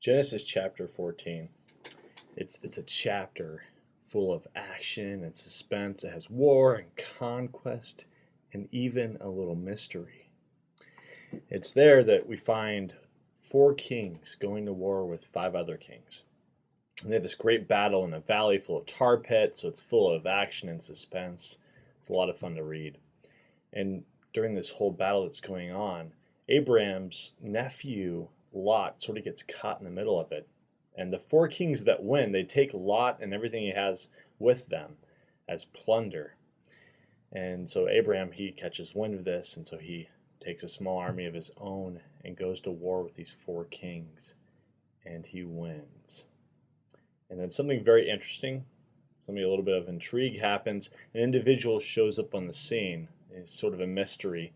Genesis chapter 14. It's a chapter full of action and suspense. It has war and conquest and even a little mystery. It's there that we find 4 kings going to war with 5 other kings. And they have this great battle in a valley full of tar pits, so it's full of action and suspense. It's a lot of fun to read. And during this whole battle that's going on, Abraham's nephew Lot sort of gets caught in the middle of it. And the 4 kings that win, they take Lot and everything he has with them as plunder. And so Abraham, he catches wind of this, and so he takes a small army of his own and goes to war with these 4 kings. And he wins. And then something very interesting, a little bit of intrigue happens. An individual shows up on the scene. It's sort of a mystery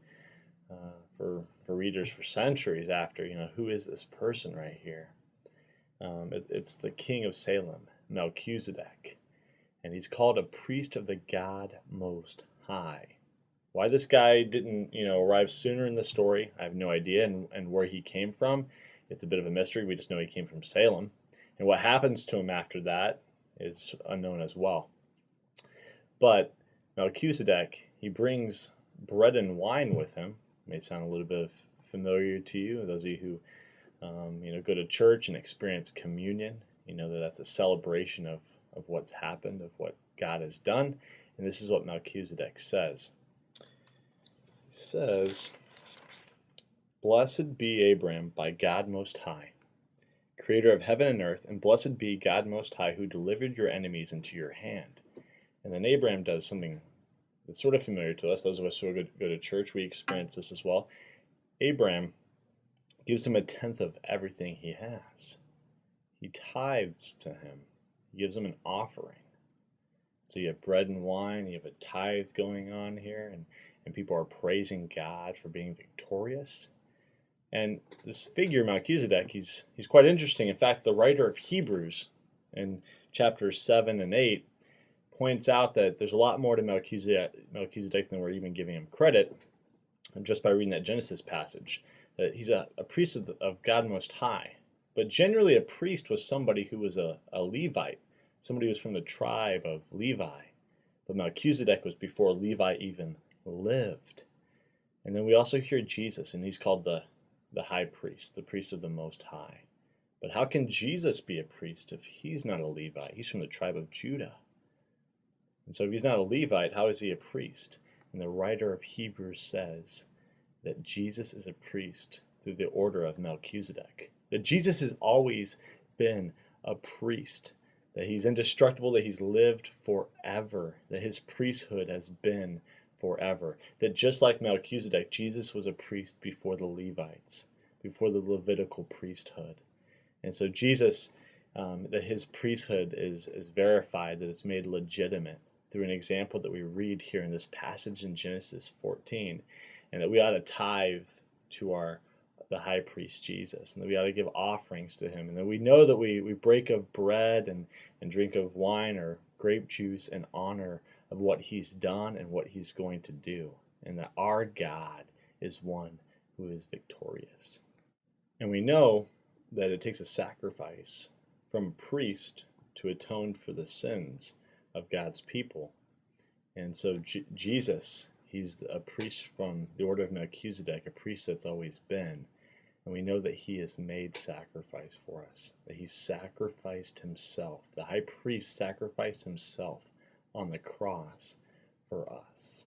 for readers for centuries after. Who is this person right here? It's the king of Salem, Melchizedek. And he's called a priest of the God Most High. Why this guy didn't, arrive sooner in the story, I have no idea. And where he came from, it's a bit of a mystery. We just know he came from Salem. And what happens to him after that is unknown as well. But Melchizedek, he brings bread and wine with him. It may sound a little bit familiar to you, those of you who go to church and experience communion. You know that's a celebration of what's happened, of what God has done. And this is what Melchizedek says. He says, "Blessed be Abram by God Most High, creator of heaven and earth, and blessed be God Most High, who delivered your enemies into your hand." And then Abraham does something that's sort of familiar to us. Those of us who go to church, we experience this as well. Abraham gives him 1/10 of everything he has. He tithes to him. He gives him an offering. So you have bread and wine, you have a tithe going on here, and people are praising God for being victorious. And this figure, Melchizedek, he's quite interesting. In fact, the writer of Hebrews in chapters 7 and 8 points out that there's a lot more to Melchizedek than we're even giving him credit, and just by reading that Genesis passage. That he's a priest of God Most High. But generally a priest was somebody who was a Levite, somebody who was from the tribe of Levi. But Melchizedek was before Levi even lived. And then we also hear Jesus, and he's called the high priest, the priest of the Most High. But how can Jesus be a priest if he's not a Levite? He's from the tribe of Judah. And so if he's not a Levite, how is he a priest? And the writer of Hebrews says that Jesus is a priest through the order of Melchizedek. That Jesus has always been a priest. That he's indestructible, that he's lived forever. That his priesthood has been forever. That just like Melchizedek, Jesus was a priest before the Levites, before the Levitical priesthood. And so Jesus, that his priesthood is verified, that it's made legitimate through an example that we read here in this passage in Genesis 14, and that we ought to tithe to the high priest Jesus, and that we ought to give offerings to him, and that we know that we break of bread and drink of wine or grape juice in honor of what he's done and what he's going to do, and that our God is one who is victorious. And we know that it takes a sacrifice from a priest to atone for the sins of God's people. And so Jesus, he's a priest from the order of Melchizedek, a priest that's always been. And we know that he has made sacrifice for us, that he sacrificed himself. The high priest sacrificed himself on the cross for us.